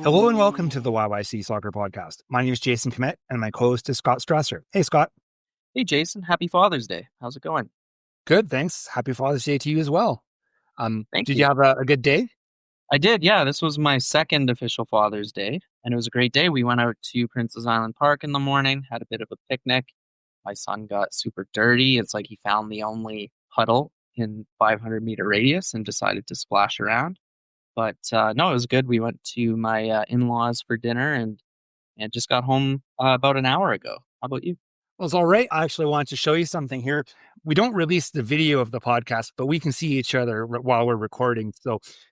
Hello and welcome to the YYC Soccer Podcast. My name is Jason Kmet and my co-host is Scott Strasser. Hey, Scott. Hey, Jason. Happy Father's Day. How's it going? Good, thanks. Happy Father's Day to you as well. Thank Did you. you have a good day? I did, yeah. This was my second official Father's Day, and it was a great day. We went out to Princess Island Park in the morning, had a bit of a picnic. My son got super dirty. It's like he found the only puddle in 500-meter radius and decided to splash around. But no, it was good. We went to my in-laws for dinner and just got home about an hour ago. How about you? Well, it's all right. I actually wanted to show you something here. We don't release the video of the podcast, but we can see each other while we're recording.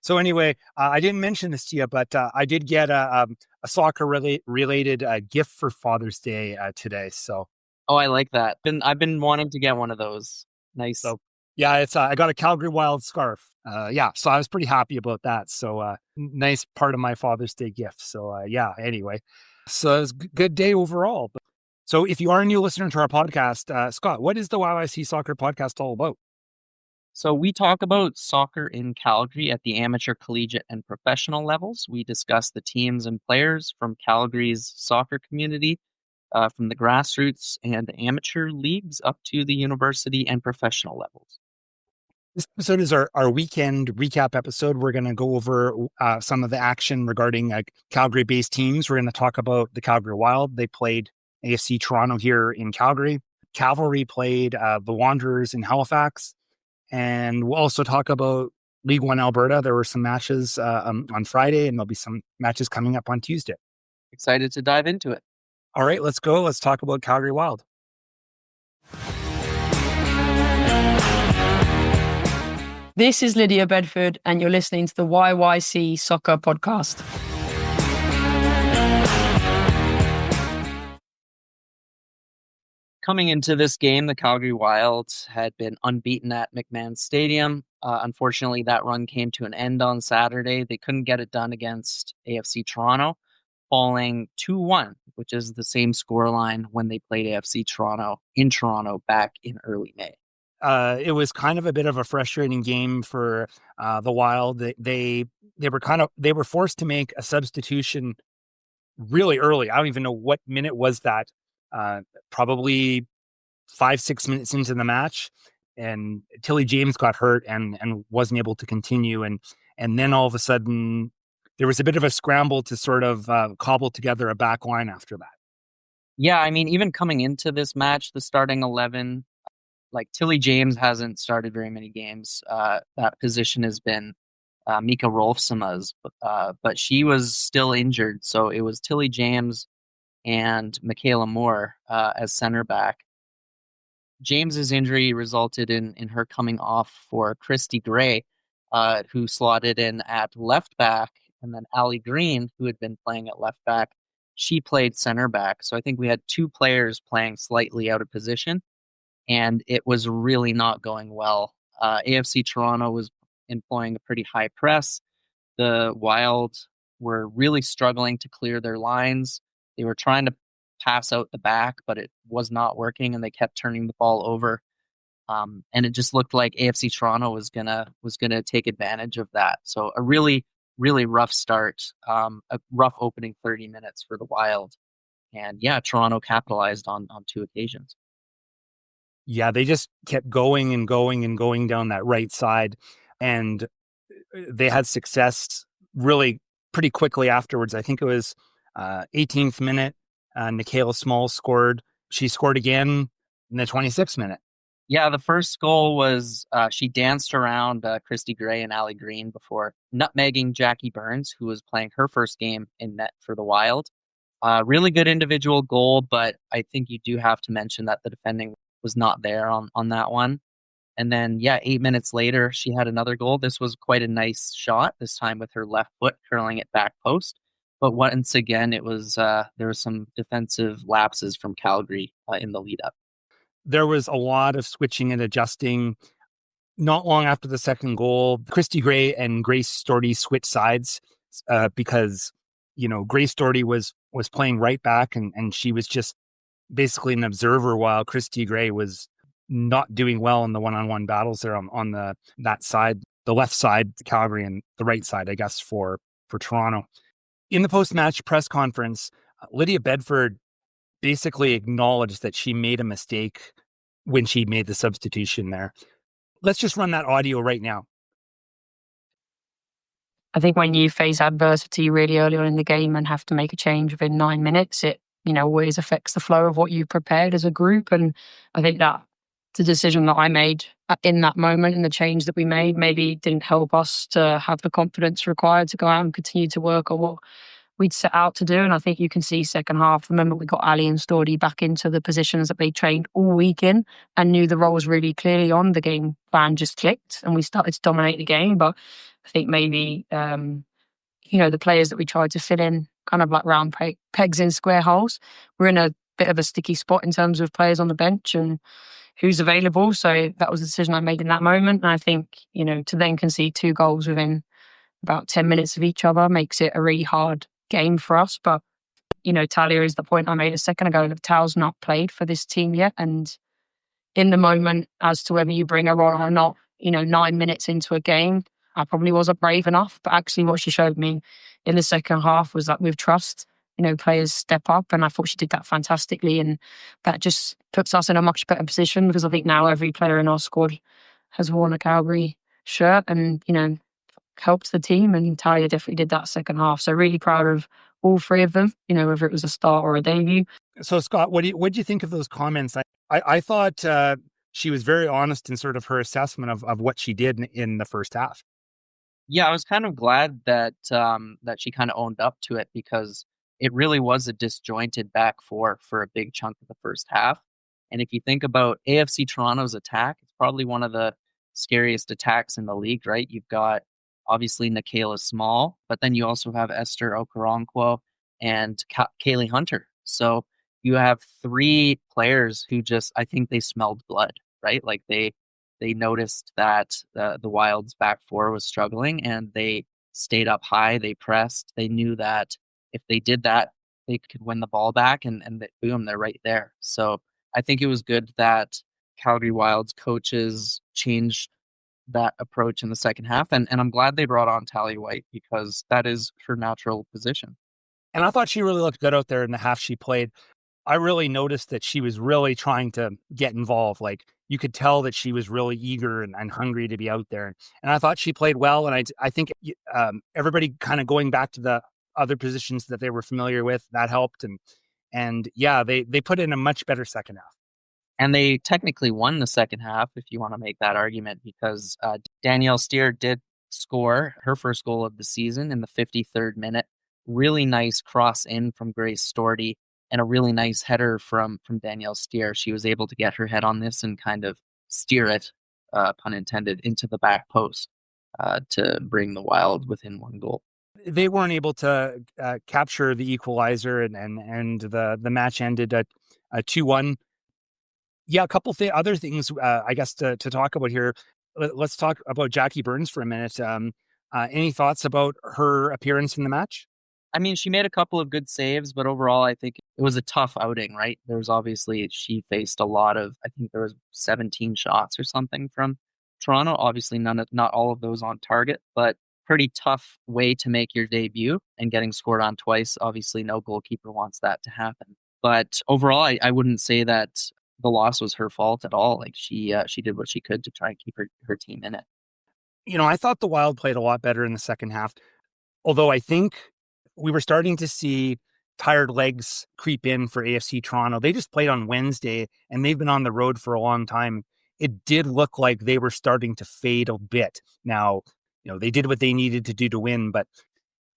So anyway, I didn't mention this to you, but I did get a soccer related gift for Father's Day today. So, Oh, I like that. I've been wanting to get one of those. Nice. So yeah, it's I got a Calgary Wild scarf. So I was pretty happy about that. So nice part of my Father's Day gift. So anyway, so it's a good day overall. So if you are a new listener to our podcast, Scott, what is the YYC Soccer Podcast all about? So we talk about soccer in Calgary at the amateur, collegiate, and professional levels. We discuss the teams and players from Calgary's soccer community, from the grassroots and amateur leagues up to the university and professional levels. This episode is our weekend recap episode. We're going to go over some of the action regarding Calgary-based teams. We're going to talk about the Calgary Wild. They played AFC Toronto here in Calgary. Cavalry played the Wanderers in Halifax. And we'll also talk about League One Alberta. There were some matches on Friday, and there'll be some matches coming up on Tuesday. Excited to dive into it. All right, let's go. Let's talk about Calgary Wild. This is Lydia Bedford, and you're listening to the YYC Soccer Podcast. Coming into this game, the Calgary Wild had been unbeaten at McMahon Stadium. Unfortunately, that run came to an end on Saturday. They couldn't get it done against AFC Toronto, falling 2-1, which is the same scoreline when they played AFC Toronto in Toronto back in early May. It was kind of a bit of a frustrating game for the Wild. They were forced to make a substitution really early. I don't even know what minute was that. Probably 5-6 minutes into the match, and Tilly James got hurt and wasn't able to continue. And then all of a sudden there was a bit of a scramble to sort of cobble together a back line after that. Yeah, I mean, even coming into this match, the starting 11, like Tilly James hasn't started very many games. That position has been Mika Rolfsema's, but she was still injured. So it was Tilly James and Michaela Moore as center back. James's injury resulted in her coming off for Christy Gray, who slotted in at left back, and then Allie Green, who had been playing at left back, she played center back. So I think we had two players playing slightly out of position, and it was really not going well. AFC Toronto was employing a pretty high press. The Wild were really struggling to clear their lines. They were trying to pass out the back, but it was not working, and they kept turning the ball over. And it just looked like AFC Toronto was gonna take advantage of that. So a really, really rough start, a rough opening 30 minutes for the Wild. And yeah, Toronto capitalized on two occasions. Yeah, they just kept going and going and going down that right side, and they had success really pretty quickly afterwards. I think it was 18th minute, Michaela Small scored. She scored again in the 26th minute. Yeah, the first goal was she danced around Christy Gray and Allie Green before nutmegging Jackie Burns, who was playing her first game in net for the Wild. Really good individual goal, but I think you do have to mention that the defending was not there on that one. And then, 8 minutes later, she had another goal. This was quite a nice shot, this time with her left foot curling it back post. But once again, it was there were some defensive lapses from Calgary in the lead up. There was a lot of switching and adjusting. Not long after the second goal, Christy Gray and Grace Storty switched sides because, Grace Storty was playing right back and she was just basically an observer while Christy Gray was not doing well in the one-on-one battles there on that side, the left side, Calgary, and the right side, I guess, for Toronto. In the post-match press conference, Lydia Bedford basically acknowledged that she made a mistake when she made the substitution there. Let's just run that audio right now. I think when you face adversity really early on in the game and have to make a change within 9 minutes, it, always affects the flow of what you prepared as a group. And I think that the decision that I made in that moment and the change that we made maybe didn't help us to have the confidence required to go out and continue to work on what we'd set out to do. And I think you can see second half, remember we got Ali and Stordy back into the positions that they trained all week in and knew the roles really clearly on. The game plan just clicked and we started to dominate the game. But I think maybe, the players that we tried to fit in kind of like round pegs in square holes, we're in a bit of a sticky spot in terms of players on the bench and who's available. So that was the decision I made in that moment. And I think, to then concede 2 goals within about 10 minutes of each other makes it a really hard game for us. But, Talia is the point I made a second ago. Tal's not played for this team yet. And in the moment, as to whether you bring her on or not, 9 minutes into a game, I probably wasn't brave enough. But actually what she showed me in the second half was that with trust, players step up. And I thought she did that fantastically. And that just puts us in a much better position because I think now every player in our squad has worn a Calgary shirt and, helped the team. And Talia definitely did that second half. So really proud of all 3 of them, whether it was a start or a debut. So Scott, what do you think of those comments? I thought she was very honest in sort of her assessment of what she did in the first half. Yeah, I was kind of glad that that she kind of owned up to it because it really was a disjointed back four for a big chunk of the first half. And if you think about AFC Toronto's attack, it's probably one of the scariest attacks in the league, right? You've got obviously Nikayla Small, but then you also have Esther Okoronkwo and Kaylee Hunter. So you have 3 players who just, I think they smelled blood, right? Like they noticed that the Wild's back four was struggling and they stayed up high, they pressed, they knew that if they did that, they could win the ball back and boom, they're right there. So I think it was good that Calgary Wild's coaches changed that approach in the second half. And I'm glad they brought on Talia White because that is her natural position. And I thought she really looked good out there in the half she played. I really noticed that she was really trying to get involved. Like you could tell that she was really eager and hungry to be out there. And I thought she played well. And I think everybody kind of going back to the other positions that they were familiar with, that helped. And yeah, they put in a much better second half. And they technically won the second half, if you want to make that argument, because Danielle Steer did score her first goal of the season in the 53rd minute. Really nice cross in from Grace Stordy and a really nice header from Danielle Steer. She was able to get her head on this and kind of steer it, pun intended, into the back post to bring the Wild within 1 goal. They weren't able to capture the equalizer and the match ended at 2-1. Yeah, a couple other things, I guess, to talk about here. Let's talk about Jackie Burns for a minute. Any thoughts about her appearance in the match? I mean, she made a couple of good saves, but overall, I think it was a tough outing, right? There was obviously, she faced a lot of, I think there was 17 shots or something from Toronto. Obviously, not all of those on target, but pretty tough way to make your debut and getting scored on twice. Obviously, no goalkeeper wants that to happen. But overall, I wouldn't say that the loss was her fault at all. Like she did what she could to try and keep her team in it. I thought the Wild played a lot better in the second half, although I think we were starting to see tired legs creep in for AFC Toronto. They just played on Wednesday and they've been on the road for a long time. It did look like they were starting to fade a bit. Now, they did what they needed to do to win,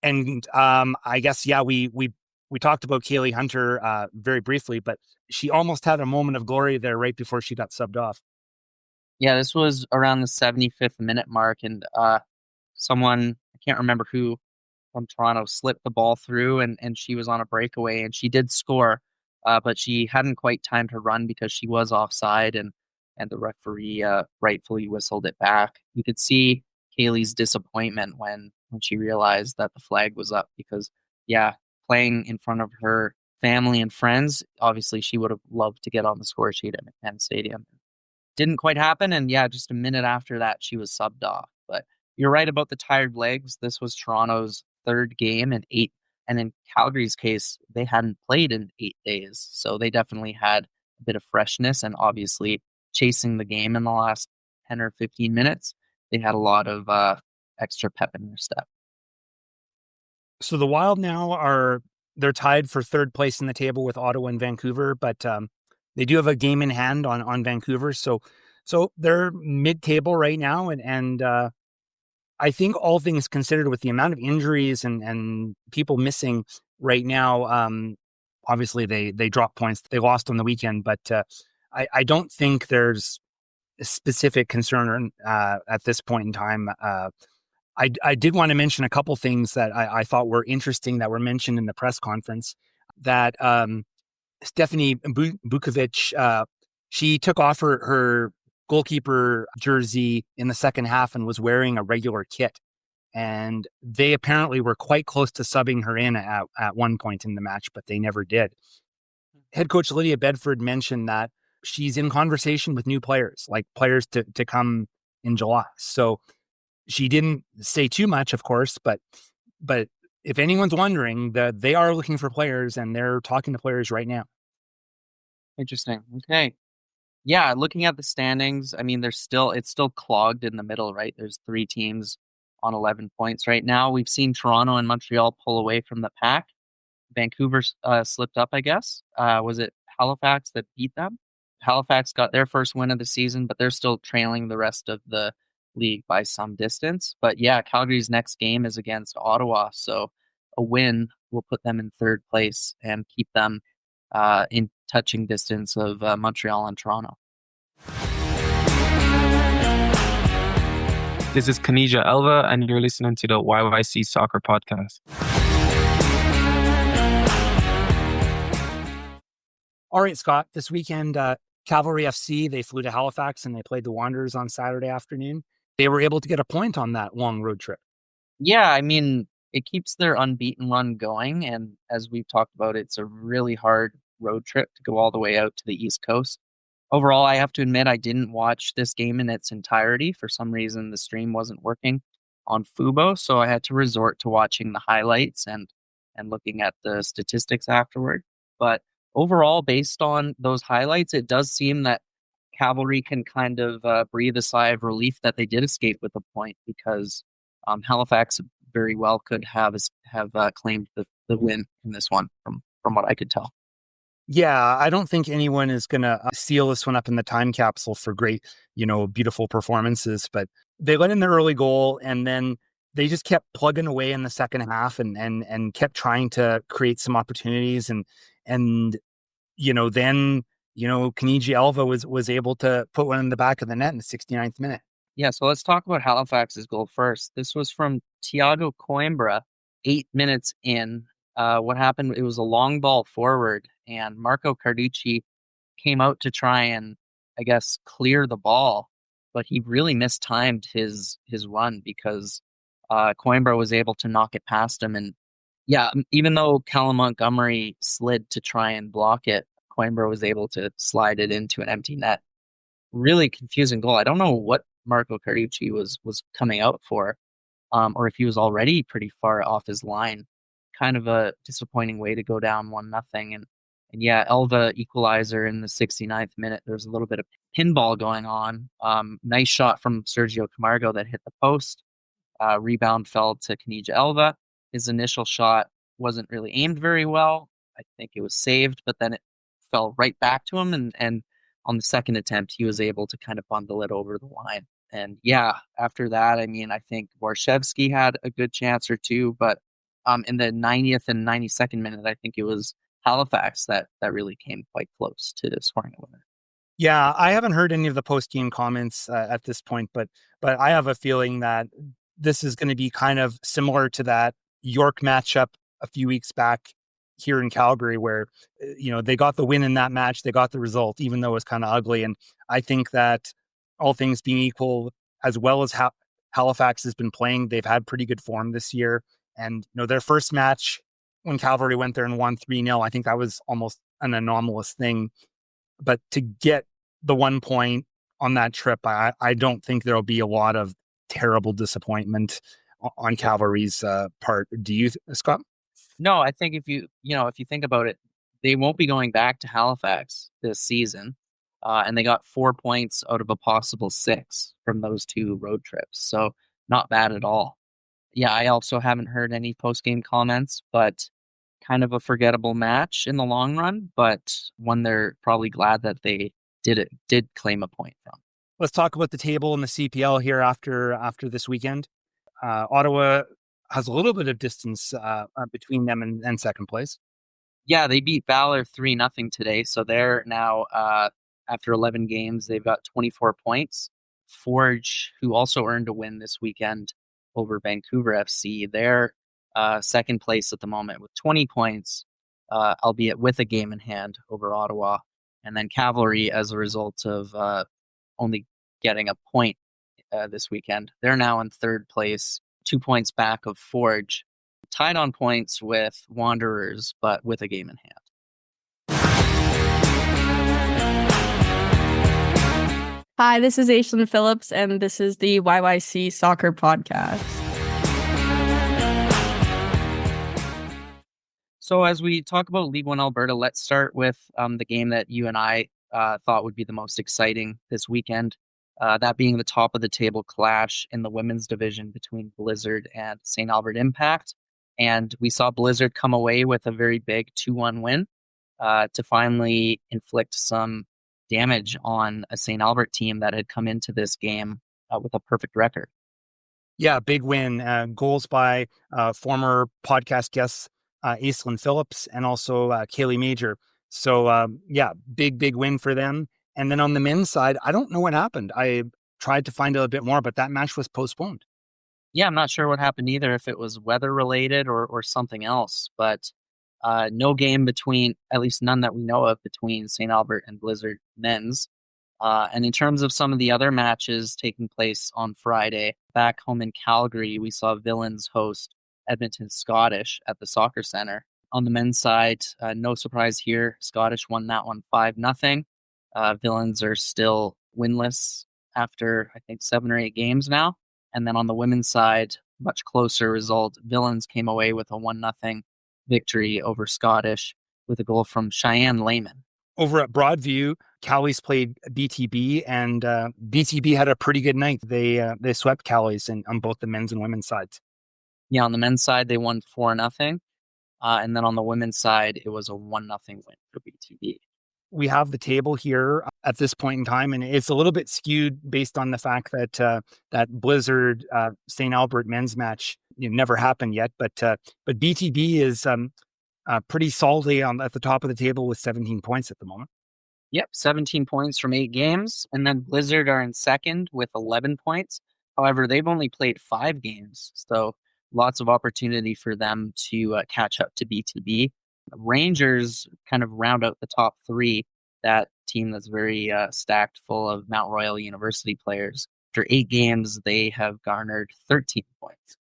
I guess, yeah, we talked about Kaylee Hunter very briefly, but she almost had a moment of glory there right before she got subbed off. Yeah, this was around the 75th minute mark, and someone, I can't remember who, from Toronto slipped the ball through, and she was on a breakaway, and she did score, but she hadn't quite timed her run because she was offside, and the referee rightfully whistled it back. You could see Kaylee's disappointment when she realized that the flag was up because, yeah, playing in front of her family and friends, obviously she would have loved to get on the score sheet at McMahon Stadium. Didn't quite happen, and yeah, just a minute after that, she was subbed off. But you're right about the tired legs. This was Toronto's 3rd game in And in Calgary's case, they hadn't played in 8 days. So they definitely had a bit of freshness, and obviously chasing the game in the last 10 or 15 minutes, they had a lot of extra pep in their step. So the Wild now they're tied for third place in the table with Ottawa and Vancouver, but they do have a game in hand on Vancouver. So they're mid-table right now, and I think all things considered, with the amount of injuries and people missing right now, obviously they dropped points. They lost on the weekend, but I don't think there's a specific concern at this point in time. I did want to mention a couple things that I thought were interesting that were mentioned in the press conference. That Stephanie Bukovic, she took off her goalkeeper jersey in the second half and was wearing a regular kit. And they apparently were quite close to subbing her in at one point in the match, but they never did. Head coach Lydia Bedford mentioned that she's in conversation with new players, like players to come in July. So she didn't say too much, of course, but if anyone's wondering, that they are looking for players and they're talking to players right now. Interesting. Okay. Yeah, looking at the standings, I mean, it's still clogged in the middle, right? There's 3 teams on 11 points right now. We've seen Toronto and Montreal pull away from the pack. Vancouver slipped up, I guess. Was it Halifax that beat them? Halifax got their first win of the season, but they're still trailing the rest of the league by some distance. But yeah, Calgary's next game is against Ottawa, so a win will put them in third place and keep them in touching distance of Montreal and Toronto. This is Kanija Elva, and you're listening to the YYC Soccer Podcast. All right, Scott, this weekend, Cavalry FC, they flew to Halifax and they played the Wanderers on Saturday afternoon. They were able to get a point on that long road trip. Yeah, I mean, it keeps their unbeaten run going. And as we've talked about, it's a really hard road trip to go all the way out to the East Coast. Overall, I have to admit, I didn't watch this game in its entirety. For some reason, the stream wasn't working on Fubo, so I had to resort to watching the highlights and looking at the statistics afterward. But overall, based on those highlights, it does seem that Cavalry can kind of breathe a sigh of relief that they did escape with a point, because Halifax very well could have claimed the win in this one, from what I could tell. Yeah, I don't think anyone is going to seal this one up in the time capsule for great, beautiful performances. But they let in the early goal, and then they just kept plugging away in the second half and kept trying to create some opportunities. And then Kaniji Elva was able to put one in the back of the net in the 69th minute. Yeah, so let's talk about Halifax's goal first. This was from Thiago Coimbra, 8 minutes in. What happened, it was a long ball forward, and Marco Carducci came out to try and, I guess, clear the ball, but he really mistimed his run, because Coimbra was able to knock it past him. And yeah, even though Callum Montgomery slid to try and block it, Coimbra was able to slide it into an empty net. Really confusing goal. I don't know what Marco Carducci was coming out for, or if he was already pretty far off his line. Kind of a disappointing way to go down 1-0. And yeah, Elva equalizer in the 69th minute. There's a little bit of pinball going on. Nice shot from Sergio Camargo that hit the post. Rebound fell to Kanija Elva. His initial shot wasn't really aimed very well. I think it was saved, but then it fell right back to him. And on the second attempt, he was able to kind of bundle it over the line. And yeah, after that, I mean, I think Warshevsky had a good chance or two, but in the 90th and 92nd minute, I think it was Halifax that really came quite close to scoring a winner. Yeah, I haven't heard any of the post-game comments at this point, but I have a feeling that this is going to be kind of similar to that York matchup a few weeks back here in Calgary, where they got the win in that match, they got the result, even though it was kind of ugly. And I think that all things being equal, as well as Halifax has been playing, they've had pretty good form this year. And their first match when Cavalry went there and won 3-0, I think that was almost an anomalous thing. But to get the 1 point on that trip, I don't think there'll be a lot of terrible disappointment on Cavalry's part. Do you, Scott? No, I think if you think about it, they won't be going back to Halifax this season, and they got 4 points out of a possible 6 from those 2 road trips. So not bad at all. Yeah, I also haven't heard any post-game comments, but kind of a forgettable match in the long run, but one they're probably glad that they did claim a point from. Let's talk about the table in the CPL here after this weekend. Ottawa has a little bit of distance between them and second place. Yeah, they beat Valor 3-0 today, so they're now after 11 games, they've got 24 points. Forge, who also earned a win this weekend over Vancouver FC, they're second place at the moment with 20 points, albeit with a game in hand over Ottawa. And then Cavalry, as a result of only getting a point this weekend, they're now in third place, 2 points back of Forge, tied on points with Wanderers, but with a game in hand. Hi, this is Aislinn Phillips, and this is the YYC Soccer Podcast. So as we talk about League One Alberta, let's start with the game that you and I thought would be the most exciting this weekend, that being the top of the table clash in the women's division between Blizzard and St. Albert Impact. And we saw Blizzard come away with a very big 2-1 win to finally inflict some damage on a St. Albert team that had come into this game with a perfect record. Yeah, big win. Goals by former podcast guests Aislinn Phillips and also Kaylee Major. So, big win for them. And then on the men's side, I don't know what happened. I tried to find out a bit more, but that match was postponed. Yeah, I'm not sure what happened either, if it was weather related or something else, but no game between, at least none that we know of, between St. Albert and Blizzard men's. And in terms of some of the other matches taking place on Friday, back home in Calgary, we saw Villains host Edmonton Scottish at the Soccer Centre. On the men's side, no surprise here, Scottish won that one 5-0. Villains are still winless after, I think, 7 or 8 games now. And then on the women's side, much closer result. Villains came away with a 1-0 victory over Scottish with a goal from Cheyenne Lehman. Over at Broadview, Cowleys played BTB, and BTB had a pretty good night. They swept Cowleys on both the men's and women's sides. Yeah, on the men's side, they won 4-0. And then on the women's side, it was a 1-0 win for BTB. We have the table here at this point in time, and it's a little bit skewed based on the fact that that Blizzard St. Albert men's match never happened yet. But BTB is pretty solidly at the top of the table with 17 points at the moment. Yep, 17 points from 8 games. And then Blizzard are in second with 11 points. However, they've only played 5 games, so lots of opportunity for them to catch up to BTB. Rangers kind of round out the top 3, that team that's very stacked full of Mount Royal University players. After 8 games, they have garnered 13 points.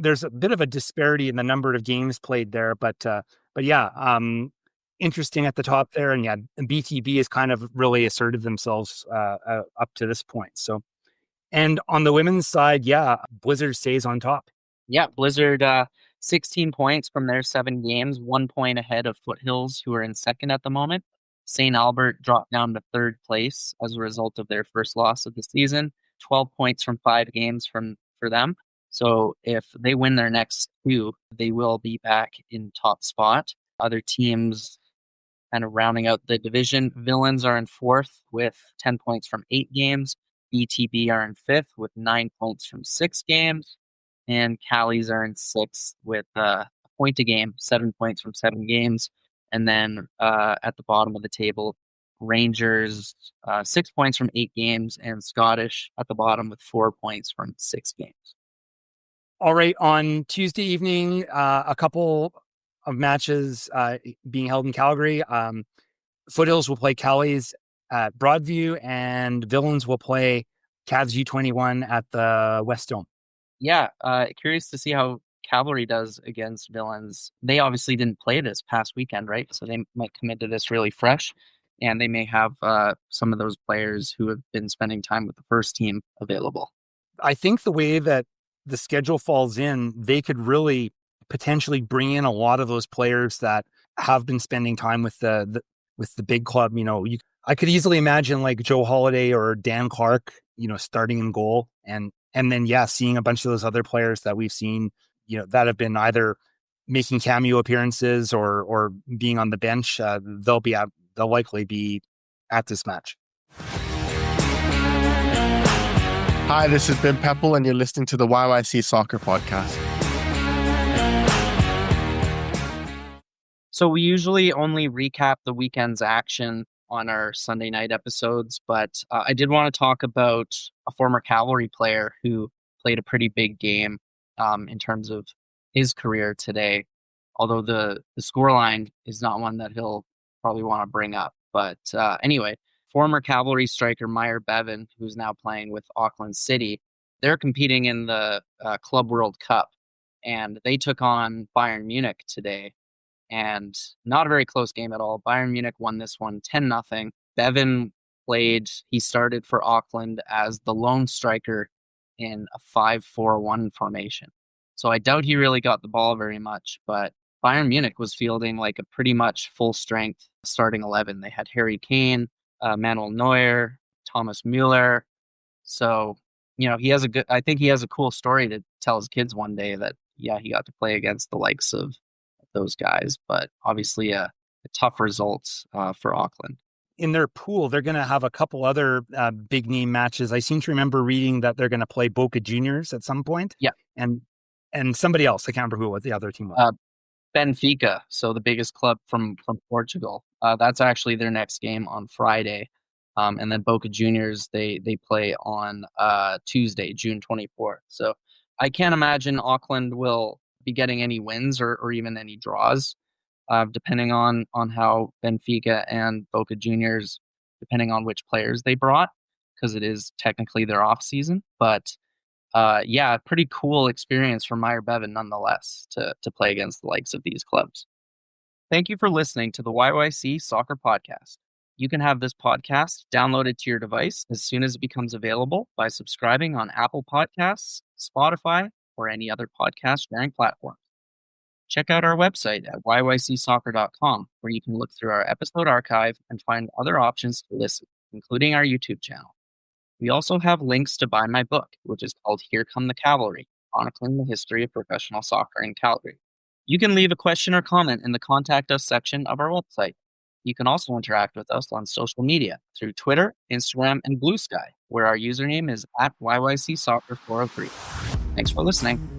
There's a bit of a disparity in the number of games played there, but yeah, interesting at the top there. And yeah, BTB has kind of really asserted themselves up to this point. So, and on the women's side, yeah, Blizzard stays on top. Yeah, Blizzard, 16 points from their 7 games, 1 point ahead of Foothills, who are in second at the moment. St. Albert dropped down to third place as a result of their first loss of the season. 12 points from 5 games for them. So if they win their next 2, they will be back in top spot. Other teams kind of rounding out the division. Villains are in 4th with 10 points from 8 games. BTB are in 5th with 9 points from 6 games. And Callies are in 6th with a point a game, 7 points from 7 games. And then at the bottom of the table, Rangers, 6 points from 8 games, and Scottish at the bottom with 4 points from 6 games. All right, on Tuesday evening, a couple of matches being held in Calgary. Foothills will play Callies at Broadview, and Villains will play Cavs U21 at the West Dome. Yeah, curious to see how Cavalry does against Villains. They obviously didn't play this past weekend, right? So they might come into this really fresh, and they may have some of those players who have been spending time with the first team available. I think the way that the schedule falls in, they could really potentially bring in a lot of those players that have been spending time with the big club. I could easily imagine like Joe Holiday or Dan Clark, starting in goal, and then seeing a bunch of those other players that we've seen, that have been either making cameo appearances or being on the bench. They'll likely be at this match. Hi, this is Ben Peppel, and you're listening to the YYC Soccer Podcast. So we usually only recap the weekend's action on our Sunday night episodes, but I did want to talk about a former Cavalry player who played a pretty big game in terms of his career today, although the scoreline is not one that he'll probably want to bring up. But anyway, former Cavalry striker Myer Bevan, who's now playing with Auckland City, they're competing in the Club World Cup, and they took on Bayern Munich today. And not a very close game at all. Bayern Munich won this one 10-0. Bevan he started for Auckland as the lone striker in a 5-4-1 formation. So I doubt he really got the ball very much, but Bayern Munich was fielding like a pretty much full strength starting 11. They had Harry Kane, Manuel Neuer, Thomas Müller. So, I think he has a cool story to tell his kids one day that, he got to play against the likes of those guys, but obviously a tough result for Auckland. In their pool, they're going to have a couple other big name matches. I seem to remember reading that they're going to play Boca Juniors at some point. Yeah. And somebody else. I can't remember what the other team was. Benfica, so the biggest club from Portugal. That's actually their next game on Friday. And then Boca Juniors, they play on Tuesday, June 24th. So I can't imagine Auckland will be getting any wins or even any draws, depending on how Benfica and Boca Juniors, depending on which players they brought, because it is technically their off season. But pretty cool experience for Myer Bevan nonetheless to play against the likes of these clubs. Thank you for listening to the YYC Soccer Podcast. You can have this podcast downloaded to your device as soon as it becomes available by subscribing on Apple Podcasts, Spotify, or any other podcast sharing platform. Check out our website at yycsoccer.com, where you can look through our episode archive and find other options to listen, including our YouTube channel. We also have links to buy my book, which is called Here Come the Cavalry, chronicling the history of professional soccer in Calgary. You can leave a question or comment in the Contact Us section of our website. You can also interact with us on social media through Twitter, Instagram, and Blue Sky, where our username is @YYCSoccer403. Thanks for listening.